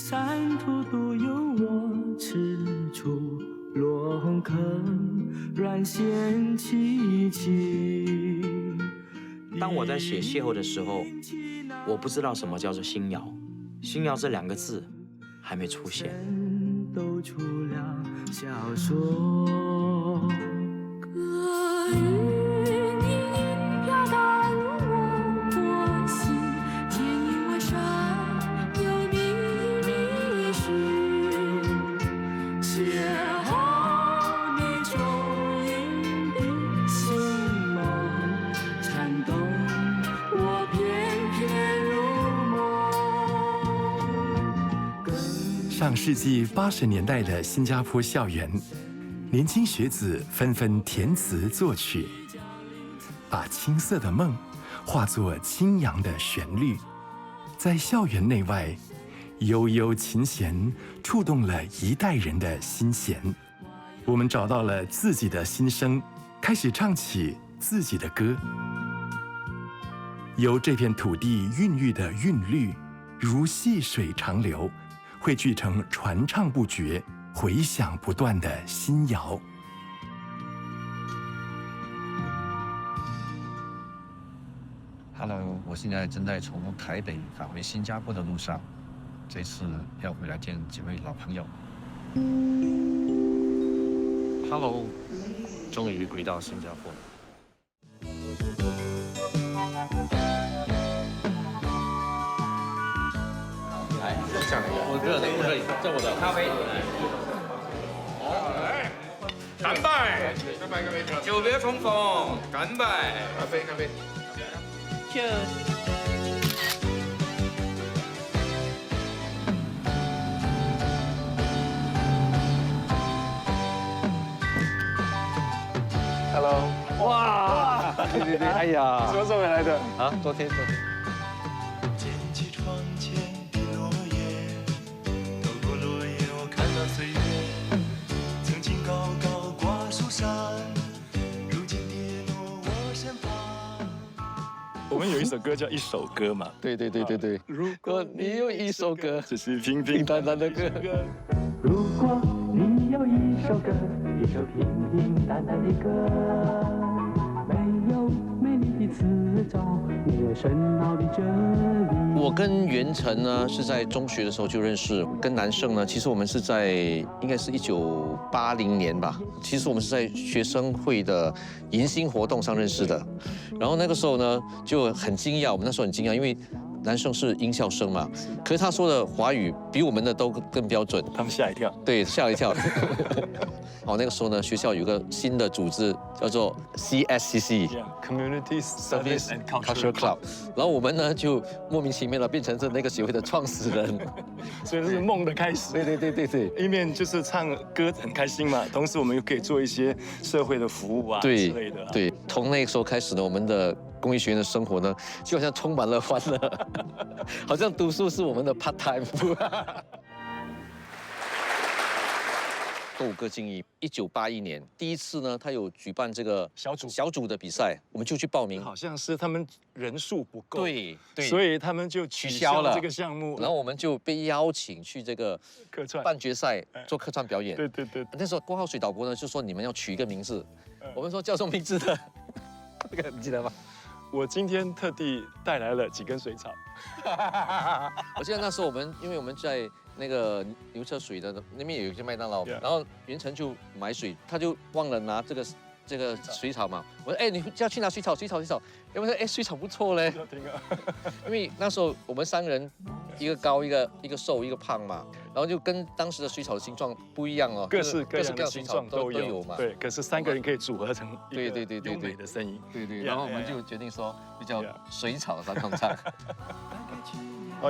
山途独有我，赤处落坑，软弦凄凄。当我在写邂逅的时候，我不知道什么叫做新谣，新谣这2个字还没出现。都出了小说。隔日你飘荡我心，天阴晚上有你迷失，邂逅你中隐的心梦，颤动我翩翩如梦。上世纪80年代的新加坡校园，年轻学子纷纷填词作曲，把青涩的梦化作轻扬的旋律，在校园内外，悠悠琴弦触动了一代人的心弦。我们找到了自己的心声，开始唱起自己的歌。由这片土地孕育的韵律，如细水长流，汇聚成传唱不绝、回响不断的新谣。Hello， 我现在正在从台北返回新加坡的路上，这次要回来见几位老朋友。Hello， 终于回到新加坡了。来，这样我热的，不热，这我的咖啡。来，干杯！干杯，干杯！久别重逢，干杯！干杯，干杯！ Cheers。Hello， 哇，对，哎呀，什么时候回来的？啊，昨天。捡起窗前的落叶，透过落叶我看到岁月，曾经高高挂树上，如今跌落我身旁。我们有一首歌叫《一首歌》嘛，对。如果你有一首歌，只是平平淡淡的歌。如果你有一首歌，一首平平淡淡的歌，没有美丽的词藻，没有深奥的哲理。我跟袁成呢是在中学的时候就认识，跟南胜呢，其实我们是在应该是1980年吧，其实我们是在学生会的迎新活动上认识的，然后那个时候呢就很惊讶，我们那时候很惊讶，因为男生是音校生嘛，可是他说的华语比我们的都更标准，他们吓一跳，对，吓一跳。好，那个时候呢，学校有个新的组织叫做 CSCC。Community Service and Cultural Club， 然后我们呢就莫名其妙的变成是那个协会的创始人，所以这是梦的开始。对，一面就是唱歌很开心嘛，同时我们又可以做一些社会的服务啊之类的。对，从那个时候开始呢，我们的公益学院的生活呢，就好像充满了欢乐，好像读书是我们的 part time。歌舞歌敬意，1981年第一次呢，他有举办这个小组的比赛，我们就去报名。好像是他们人数不够，对，所以他们就取消了这个项目，然后我们就被邀请去这个客串半决赛做客串表演。对。那时候郭浩水导播呢就说你们要取一个名字，我们说叫什么名字的？这个你记得吗？我今天特地带来了几根水草。我记得那时候因为我们在那个牛车水的那边有一间麦当劳，然后袁成就买水，他就忘了拿这个水草嘛。我说你要去拿水草。因为说水草不错嘞，因为那时候我们3个人，一个高一个瘦一个胖嘛，然后就跟当时的水草的形状不一样哦，各式各样的形状都有嘛。对，可是3个人可以组合成对优美的声音。对，然后我们就决定说就叫水草三重唱。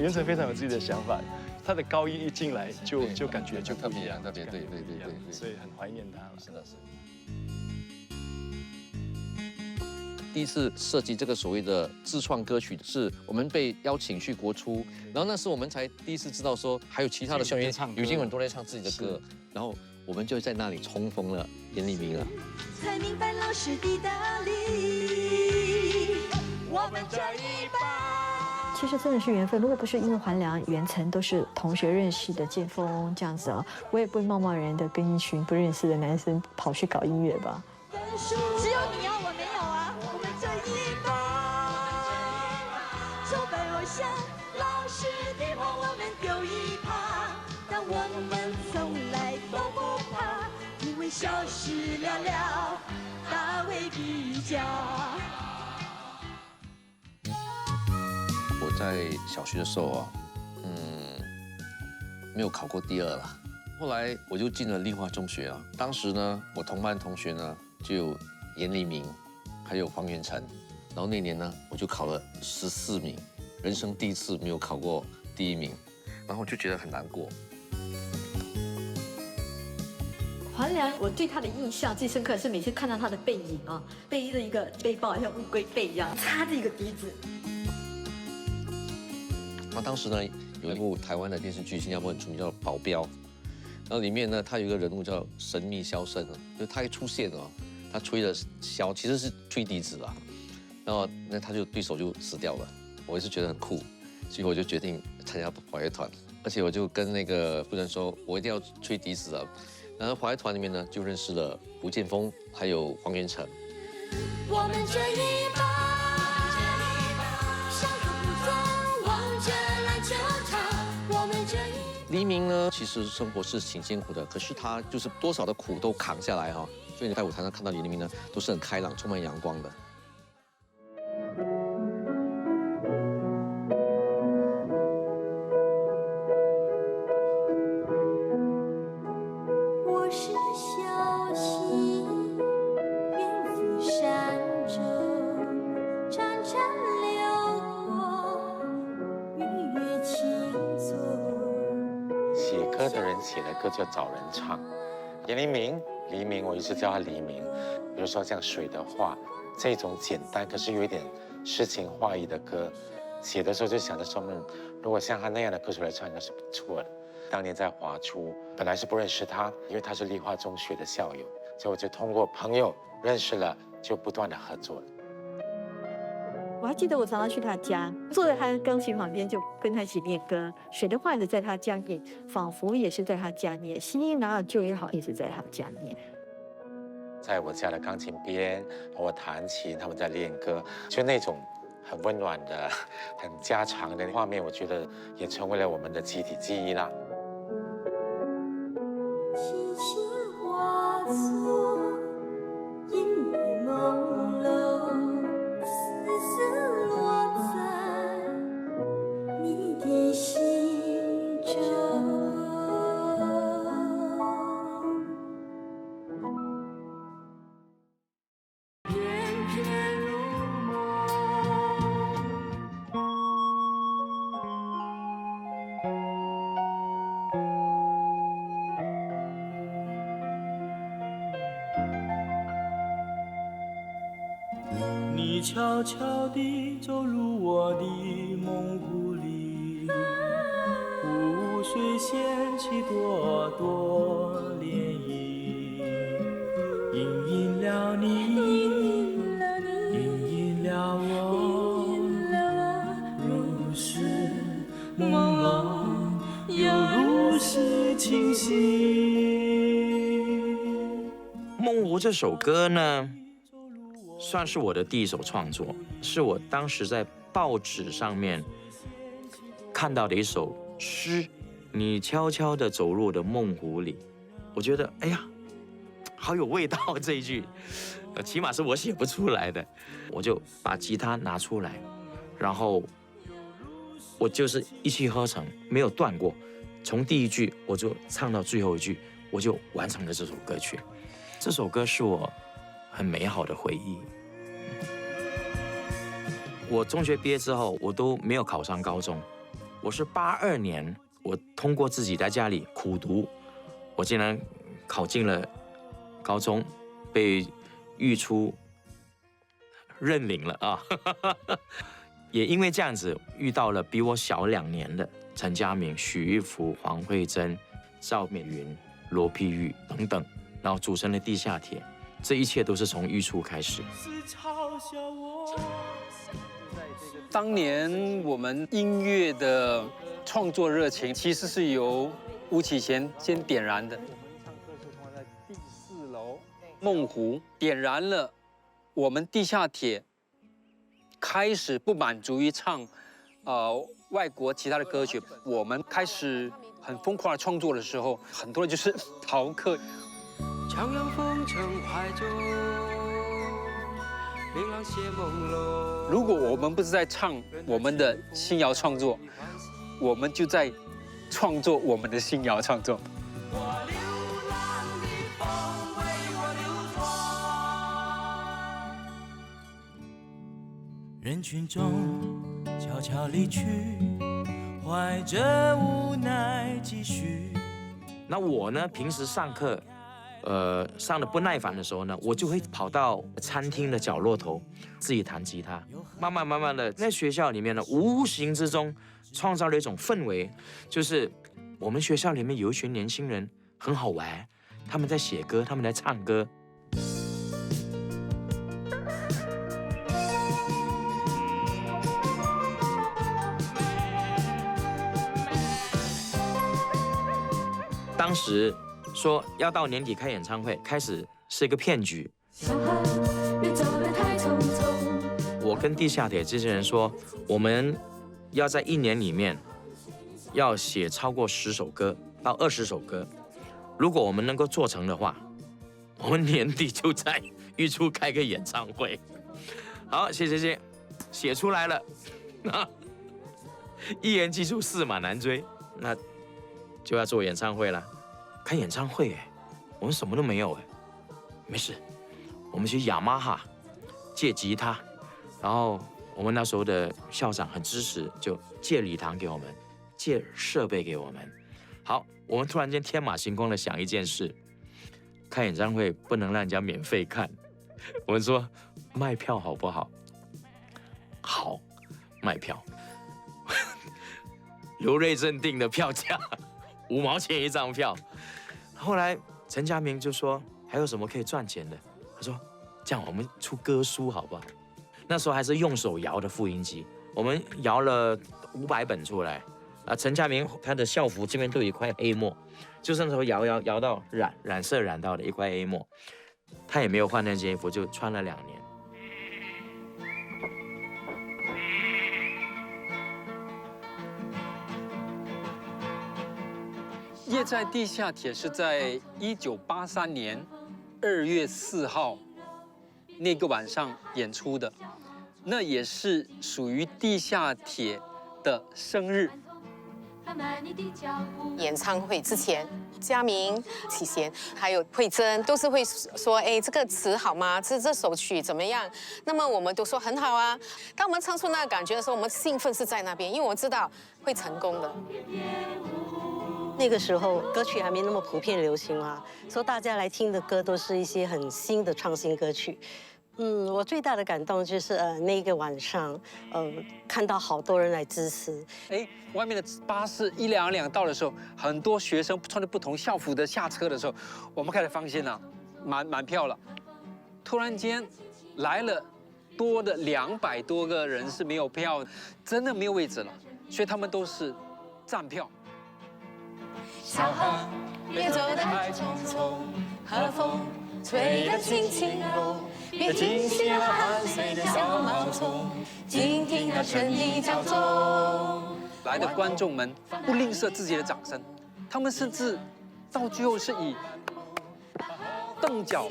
袁成非常有自己的想法，他的高一进来就感觉就特别对，所以很怀念他了。是。第一次设计这个所谓的自创歌曲，是我们被邀请去国出，然后那时我们才第一次知道说还有其他的校园有经很多人唱自己的歌，然后我们就在那里重逢了严立明了。才明白老师的道理，我们这一班其实真的是缘分。如果不是因为黄良、袁成都是同学认识的剑锋这样子啊，我也不会贸贸然的跟一群不认识的男生跑去搞音乐吧。只有你要，我没有啊。我们这一帮崇拜偶像，老师的话我们丢一旁，但我们从来都不怕，因为小事了了，大为比较。我在小学的时候啊，没有考过第2了。后来我就进了立化中学啊。当时呢，我同班同学呢就有严黎明，还有黄元成。然后那年呢，我就考了14名，人生第一次没有考过第1名，然后我就觉得很难过。黄良，我对他的印象最深刻是每次看到他的背影啊，背着一个背包，像乌龟背一样，插着一个笛子。那当时呢，有一部台湾的电视剧，新加坡很出名，叫《保镖》。然后里面呢，他有一个人物叫神秘萧胜啊，就他一出现哦，他吹的箫其实是吹笛子啊，然后那他就对手就死掉了。我也是觉得很酷，所以我就决定参加华乐团，而且我就跟那个夫人说，我一定要吹笛子啊。然后华乐团里面呢，就认识了胡剑锋，还有黄元成。我们这一帮，山河不转，望着篮球场。我们这一黎明呢，其实生活是挺辛苦的，可是他就是多少的苦都扛下来哈。所以你在舞台上看到黎明呢，都是很开朗、充满阳光的。我是小溪，远赴山中，潺潺流过，月月轻踪。写歌的人写的歌就找人唱。严黎明，黎明，我一直叫他黎明。比如说像《水的话》这种简单可是有一点诗情画意的歌，写的时候就想着说，如果像他那样的歌手来唱，应该是不错的。当年在华初，本来是不认识他，因为他是立化中学的校友，所以我就通过朋友认识了，就不断的合作。我还记得我常常去他家，坐在他的钢琴旁边，就跟他一起练歌。水的话也在他家念，仿佛也是在他家念。心音哪有就也好，一直在他家念。在我家的钢琴边，我弹琴，他们在练歌，就那种很温暖的、很家常的画面，我觉得也成为了我们的集体记忆啦。轻轻化作烟雨朦胧，丝丝落在你的心中。片片如梦。你悄悄地走入我的梦湖里，湖水掀起朵朵涟漪，隐隐了你，隐隐了我，如是朦胧，又如是清晰。梦湖这首歌呢，算是我的第一首创作，是我当时在报纸上面看到的一首诗。你悄悄地走入我的梦湖里，我觉得哎呀，好有味道这一句，起码是我写不出来的。我就把吉他拿出来，然后我就是一气呵成，没有断过，从第一句我就唱到最后一句，我就完成了这首歌曲。这首歌是我很美好的回忆。我中学毕业之后，我都没有考上高中。我是82年，我通过自己在家里苦读，我竟然考进了高中，被育初认领了啊！也因为这样子，遇到了比我小2年的陈嘉明、许玉福、黄慧珍、赵美云、罗碧玉等等，然后组成了地下铁。这一切都是从育初开始。是嘲笑我。在这个当年我们音乐的创作热情其实是由吴启贤先点燃的。我们唱歌是放在第4楼梦湖，点燃了我们地下铁开始不满足于唱外国其他的歌曲，我们开始很疯狂的创作的时候，很多人就是逃课。徜徉风尘怀中，琳琅血朦胧。如果我们不是在唱我们的新谣创作，我们就在创作我们的新谣创作。人群中悄悄离去，怀着无奈继续。那我呢，平时上课，上的不耐烦的时候呢，我就会跑到餐厅的角落头，自己弹吉他。慢慢的，在学校里面呢，无形之中创造了一种氛围，就是我们学校里面有一群年轻人很好玩，他们在写歌，他们在唱歌。当时说要到年底开演唱会，开始是一个骗局。我跟地下铁这些人说，我们要在1年里面要写超过10首歌到20首歌，如果我们能够做成的话，我们年底就在预出开个演唱会。好，写，写出来了。一言既出，驷马难追，那就要做演唱会了。开演唱会我们什么都没有没事，我们去雅马哈借吉他，然后我们那时候的校长很支持，就借礼堂给我们，借设备给我们。好，我们突然间天马行空的想一件事，开演唱会不能让人家免费看，我们说卖票好不好？好，卖票。刘瑞正定的票价5毛钱一张票。后来陈家明就说还有什么可以赚钱的？他说这样我们出歌书好不好？那时候还是用手摇的复音机，我们摇了500本出来。陈家明他的校服这边都有一块黑墨，就是那时候摇到染色染到的一块黑墨，他也没有换那件衣服，就穿了2年。夜在地下铁是在1983年2月4号那个晚上演出的，那也是属于地下铁的生日。演唱会之前，嘉明、启贤还有慧珍都是会说：“哎，这个词好吗？这首曲怎么样？”那么我们都说很好啊。当我们唱出那个感觉的时候，我们兴奋是在那边，因为我知道会成功的。那个时候歌曲还没那么普遍流行啊，所以大家来听的歌都是一些很新的创新歌曲。我最大的感动就是那个晚上，看到好多人来支持。外面的巴士一辆辆到的时候，很多学生穿着不同校服的下车的时候，我们开始放心了，满票了。突然间来了多的200多个人是没有票，真的没有位置了，所以他们都是站票。小河别走得太匆匆，和风吹得轻轻柔，别惊醒了汗水的小毛虫，静听那声音叫奏。来的观众们不吝啬自己的掌声，他们甚至到最后是以蹬脚、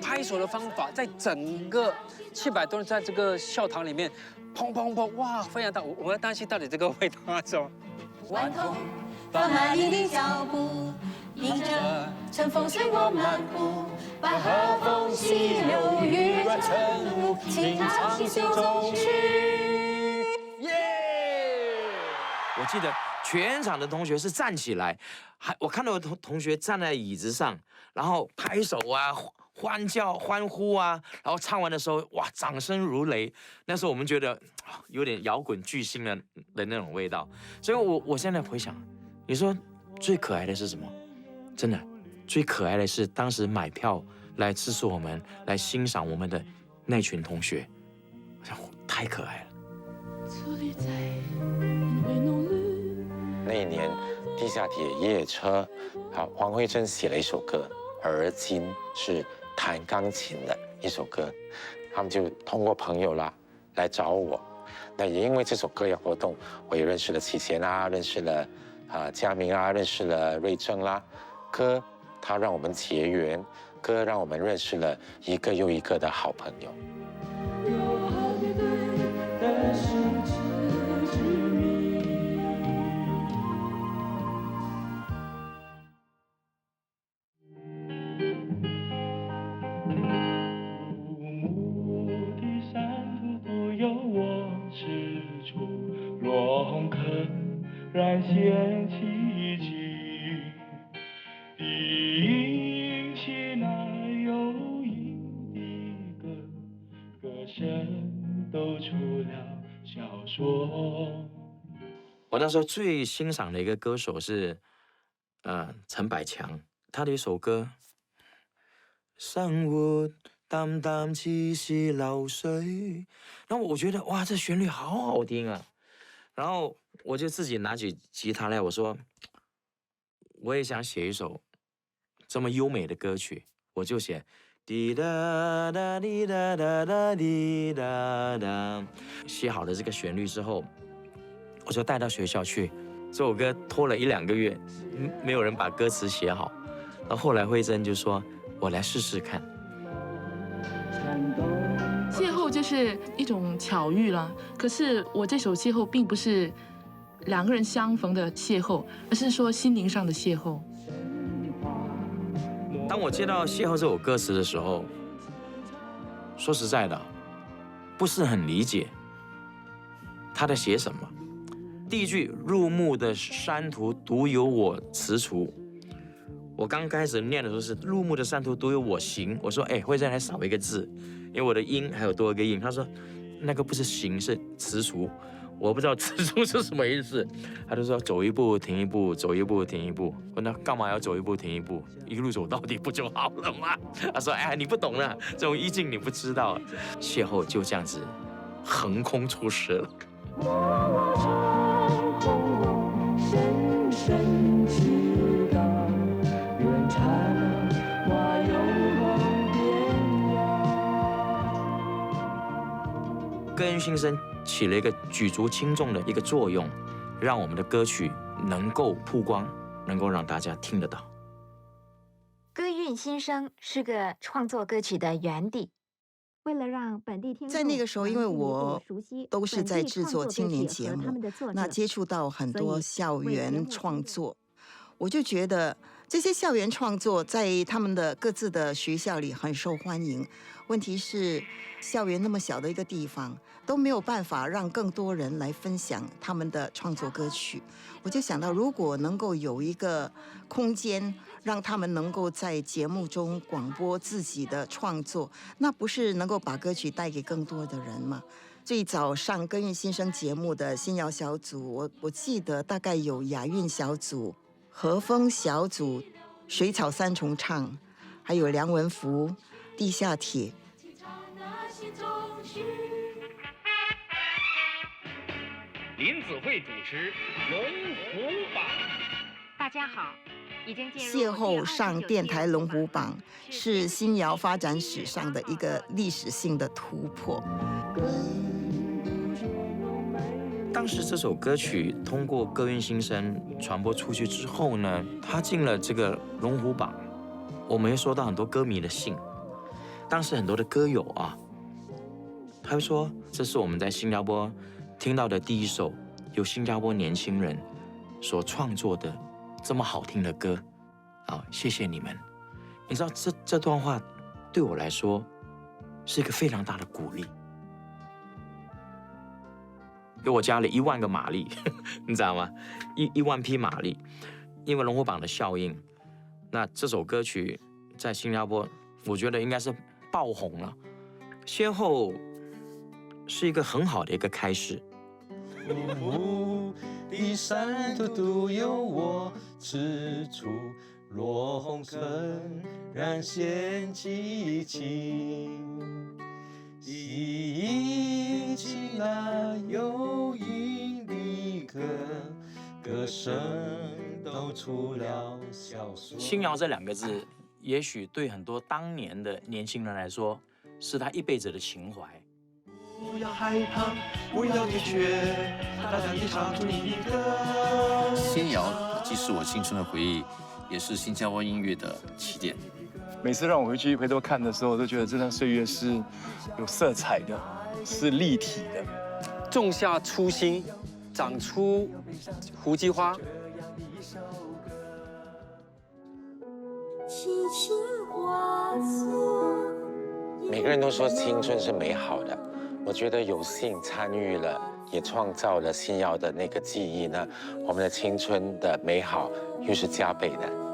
拍手的方法，在整个700多人在这个校堂里面，砰砰砰，哇，非常大。我在担心到底这个会打什么？顽童放慢你的脚步，迎着晨风随我漫步，把和风细流遇着晨雾，轻唱心中曲。我记得全场的同学是站起来，我看到我同学站在椅子上，然后拍手啊、欢叫、欢呼啊，然后唱完的时候，哇，掌声如雷。那时候我们觉得有点摇滚巨星的那种味道。所以我现在回想，你说最可爱的是什么？真的，最可爱的是当时买票来支持我们、来欣赏我们的那群同学，太可爱了。那一年，地下铁夜车，黄慧珍写了一首歌，而今是弹钢琴的一首歌，他们就通过朋友啦来找我。那也因为这首歌的活动，我也认识了启贤啊，认识了佳明啊，认识了瑞正啦。歌它让我们结缘，歌让我们认识了一个又一个的好朋友。燃掀起起，一起那悠扬的歌声都出了小说。我那时候最欣赏的一个歌手是，陈百强，他的一首歌《生活淡淡似是流水》，然后我觉得哇，这旋律好好听啊，然后我就自己拿起吉他来，我说我也想写一首这么优美的歌曲，我就写滴答答滴答答答滴答答。写好了这个旋律之后，我就带到学校去。这首歌拖了1、2个月，没有人把歌词写好。然后后来慧珍就说：“我来试试看。”邂逅就是一种巧遇了，可是我这首邂逅并不是2个人相逢的邂逅，而是说心灵上的邂逅。当我接到《邂逅》这首歌词的时候，说实在的，不是很理解他在写什么。第一句“入目的山途独有我踟蹰”，我刚开始念的时候是“入目的山途独有我行”，我说：“哎，慧珍还少一个字，因为我的音还有多一个音。”他说：“那个不是行，是踟蹰。”我不知道踟蹰是什么意思，他就说走一步停一步，走一步停一步。我那干嘛要走一步停一步？一路走到底不就好了吗？他说：“哎，你不懂了，这种意境你不知道。”邂逅就这样子横空出世了。深深知道，远长花有梦边呀。歌韵心声起了一个举足轻重的一个作用，让我们的歌曲能够曝光，能够让大家听得到。歌韵心声是个创作歌曲的园地。为了让本地听众在那个时候，因为我都是在制作青年节目，那接触到很多校园创作，我就觉得这些校园创作在他们的各自的学校里很受欢迎。问题是，校园那么小的一个地方，都没有办法让更多人来分享他们的创作歌曲。我就想到，如果能够有一个空间，让他们能够在节目中广播自己的创作，那不是能够把歌曲带给更多的人吗？最早上歌韵心声节目的新谣小组，我记得大概有雅韵小组、和风小组、水草三重唱，还有梁文福、地下铁。林子慧主持《龙虎榜》。大家好。邂逅上电台龙虎榜是新谣发展史上的一个历史性的突破。当时这首歌曲通过歌韵心声传播出去之后呢，它进了这个龙虎榜，我们也收到很多歌迷的信。当时很多的歌友啊，他会说这是我们在新加坡听到的第一首由新加坡年轻人所创作的这么好听的歌，谢谢你们。你知道这段话对我来说是一个非常大的鼓励，给我加了1万个马力，你知道吗？1万匹马力，因为龙虎榜的效应，那这首歌曲在新加坡，我觉得应该是爆红了。先后是一个很好的一个开始。的山途独有我踟蹰，落红尘染线激情，一起来有音的歌，歌声都出了小说。新谣这2个字，也许对很多当年的年轻人来说，是他一辈子的情怀。不要害怕，不要退却，大胆地唱出你的歌。新谣既是我青春的回忆，也是新加坡音乐的起点。每次让我回头看的时候，我都觉得这段岁月是有色彩的，是立体的。种下初心，长出胡姬花。每个人都说青春是美好的，我觉得有幸参与了，也创造了新谣的那个记忆呢，我们的青春的美好又是加倍的。